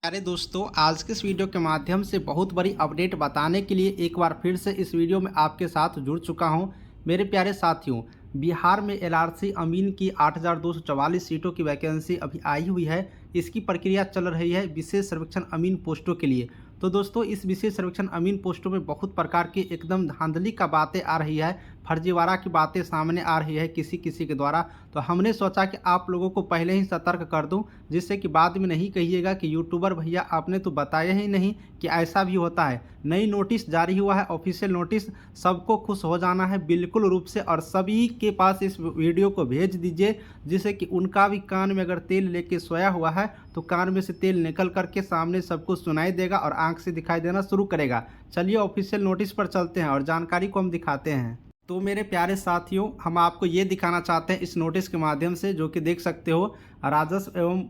प्यारे दोस्तों, आज के इस वीडियो के माध्यम से बहुत बड़ी अपडेट बताने के लिए एक बार फिर से इस वीडियो में आपके साथ जुड़ चुका हूं। मेरे प्यारे साथियों, बिहार में एलआरसी अमीन की 8,244 सीटों की वैकेंसी अभी आई हुई है। इसकी प्रक्रिया चल रही है विशेष सर्वेक्षण अमीन पोस्टों के लिए। तो दोस्तों, इस विशेष सर्वेक्षण अमीन पोस्टों में बहुत प्रकार की एकदम धांधली का बातें आ रही है, फर्जीवाड़ा की बातें सामने आ रही है किसी किसी के द्वारा। तो हमने सोचा कि आप लोगों को पहले ही सतर्क कर दूं, जिससे कि बाद में नहीं कहिएगा कि यूट्यूबर भैया आपने तो बताया ही नहीं कि ऐसा भी होता है। नई नोटिस जारी हुआ है, ऑफिशियल नोटिस, सबको खुश हो जाना है बिल्कुल रूप से, और सभी के पास इस वीडियो को भेज दीजिए, जिससे कि उनका भी कान में अगर तेल लेके सोया हुआ है तो कान में से तेल निकल करके सामने सबको सुनाई देगा और आंख से दिखाई देना शुरू करेगा। चलिए ऑफिशियल नोटिस पर चलते हैं और जानकारी को हम दिखाते हैं। तो मेरे प्यारे साथियों, हम आपको ये दिखाना चाहते हैं इस नोटिस के माध्यम से, जो कि देख सकते हो, राजस्व एवं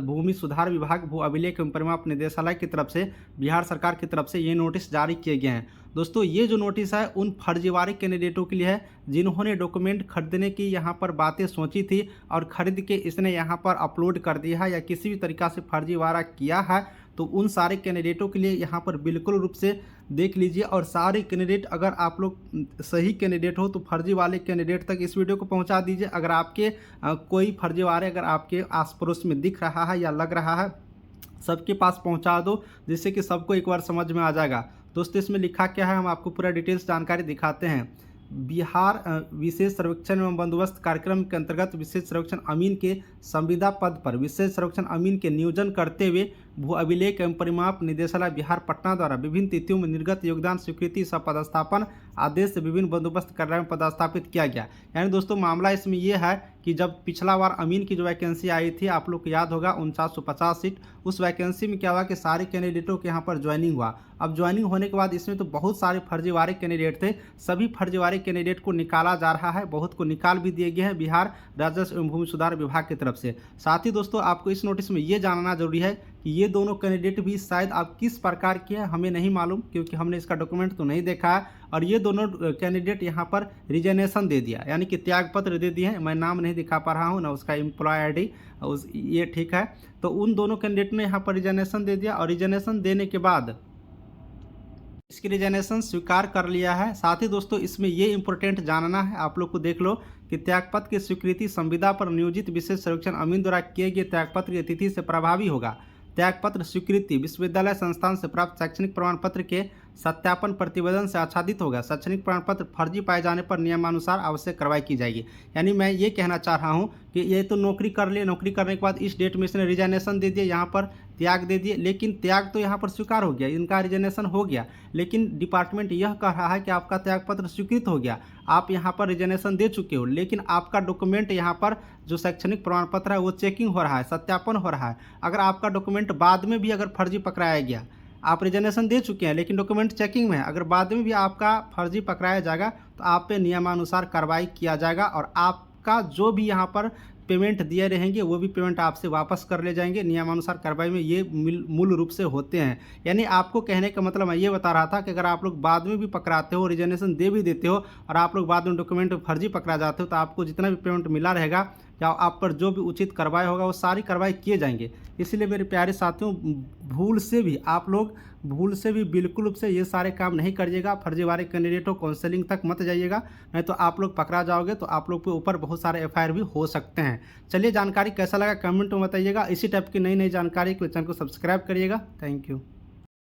भूमि सुधार विभाग, भू अभिलेख एवं परिमाप निदेशालय की तरफ से, बिहार सरकार की तरफ से ये नोटिस जारी किए गए हैं। दोस्तों, ये जो नोटिस है उन फर्जीवाड़े कैंडिडेटों के लिए है जिन्होंने डॉक्यूमेंट खरीदने की यहाँ पर बातें सोची थी और खरीद के इसने यहाँ पर अपलोड कर दिया है या किसी भी तरीक़ा से फर्जीवाड़ा किया है। तो उन सारे कैंडिडेटों के लिए यहाँ पर बिल्कुल रूप से देख लीजिए, और सारे कैंडिडेट, अगर आप लोग सही कैंडिडेट हो तो फर्जी वाले कैंडिडेट तक इस वीडियो को पहुँचा दीजिए। अगर आपके कोई फर्जीवाड़े अगर आपके आस पड़ोस में दिख रहा है या लग रहा है, सबके पास पहुंचा दो, जिससे कि सबको एक बार समझ में आ जाएगा। दोस्तों, इसमें लिखा क्या है, हम आपको पूरा डिटेल्स जानकारी दिखाते हैं। बिहार विशेष सर्वेक्षण एवं बंदोबस्त कार्यक्रम के अंतर्गत विशेष सर्वेक्षण अमीन के संविदा पद पर विशेष सर्वेक्षण अमीन के नियोजन करते हुए भू अभिलेख एवं परिमाप निदेशालय बिहार पटना द्वारा विभिन्न तिथियों में निर्गत योगदान स्वीकृति सह पदस्थापन आदेश से विभिन्न बंदोबस्त कार्यालय में पदस्थापित किया गया। यानी दोस्तों, मामला इसमें यह है कि जब पिछला बार अमीन की जो वैकेंसी आई थी, आप लोग को याद होगा 4950 सीट, उस वैकेंसी में क्या हुआ कि सारे कैंडिडेटों के यहाँ पर ज्वाइनिंग हुआ। अब ज्वाइनिंग होने के बाद इसमें तो बहुत सारे फर्जीवाड़े कैंडिडेट थे, सभी फर्जीवाड़े कैंडिडेट को निकाला जा रहा है, बहुत को निकाल भी दिए गए हैं बिहार राजस्व एवं भूमि सुधार विभाग की तरफ से। साथ ही दोस्तों, आपको इस नोटिस में ये जानना जरूरी है कि ये दोनों कैंडिडेट भी शायद आप किस प्रकार के हैं हमें नहीं मालूम, क्योंकि हमने इसका डॉक्यूमेंट तो नहीं देखा है। और ये दोनों कैंडिडेट यहाँ पर रिजनेशन दे दिया, यानी कि त्यागपत्र दे दिए हैं। मैं नाम नहीं दिखा पा रहा हूँ ना उसका एम्प्लॉय आईडी, ये ठीक है। तो उन दोनों कैंडिडेट ने यहाँ पर रिजनेशन दे दिया, और रिजनेशन देने के बाद इसकी रिजनेशन स्वीकार कर लिया है। साथ ही दोस्तों, इसमें ये इंपॉर्टेंट जानना है, आप लोग को देख लो कि त्यागपत्र की स्वीकृति संविदा पर नियोजित विशेष सर्वेक्षण अमीन द्वारा किए गए त्यागपत्र की तिथि से प्रभावी होगा। त्यागपत्र स्वीकृति विश्वविद्यालय संस्थान से प्राप्त शैक्षणिक प्रमाण पत्र के सत्यापन प्रतिवेदन से आच्छादित होगा। शैक्षणिक प्रमाण पत्र फर्जी पाए जाने पर नियमानुसार आवश्यक कार्रवाई की जाएगी। यानी मैं ये कहना चाह रहा हूँ कि ये तो नौकरी कर लिए, नौकरी करने के बाद इस डेट में इसने रिजाइनेशन दे दिया, यहाँ पर त्याग दे दिए, लेकिन त्याग तो यहाँ पर स्वीकार हो गया, इनका रिजाइनेशन हो गया, लेकिन डिपार्टमेंट यह कह रहा है कि आपका त्यागपत्र स्वीकृत हो गया, आप यहाँ पर रिजाइनेशन दे चुके हो, लेकिन आपका डॉक्यूमेंट यहाँ पर जो शैक्षणिक प्रमाण पत्र है वो चेकिंग हो रहा है, सत्यापन हो रहा है। अगर आपका डॉक्यूमेंट बाद में भी अगर फर्जी पकड़ाया गया, आप रिजनेशन दे चुके हैं लेकिन डॉक्यूमेंट चेकिंग में है, अगर बाद में भी आपका फर्जी पकड़ाया जाएगा तो आप पे नियमानुसार कार्रवाई किया जाएगा, और आपका जो भी यहाँ पर पेमेंट दिए रहेंगे वो भी पेमेंट आपसे वापस कर ले जाएंगे। नियमानुसार कार्रवाई में ये मूल रूप से होते हैं। यानी आपको कहने का मतलब मैं ये बता रहा था कि अगर आप लोग बाद में भी पकड़ाते हो, रिजनेशन दे भी देते हो, और आप लोग बाद में डॉक्यूमेंट फर्जी पकड़ा जाते हो, तो आपको जितना भी पेमेंट मिला रहेगा या आप पर जो भी उचित कार्रवाई होगा वो सारी कार्रवाई किए जाएंगे। इसलिए मेरे प्यारे साथियों, भूल से भी बिल्कुल रूप से ये सारे काम नहीं करिएगा। फर्जीवाड़े कैंडिडेटों काउंसलिंग तक मत जाइएगा, नहीं तो आप लोग पकड़ा जाओगे तो आप लोग के ऊपर बहुत सारे एफआईआर भी हो सकते हैं। चलिए, जानकारी कैसा लगा कमेंट में बताइएगा। इसी टाइप की नई नई जानकारी के लिए चैनल को सब्सक्राइब करिएगा। Thank you.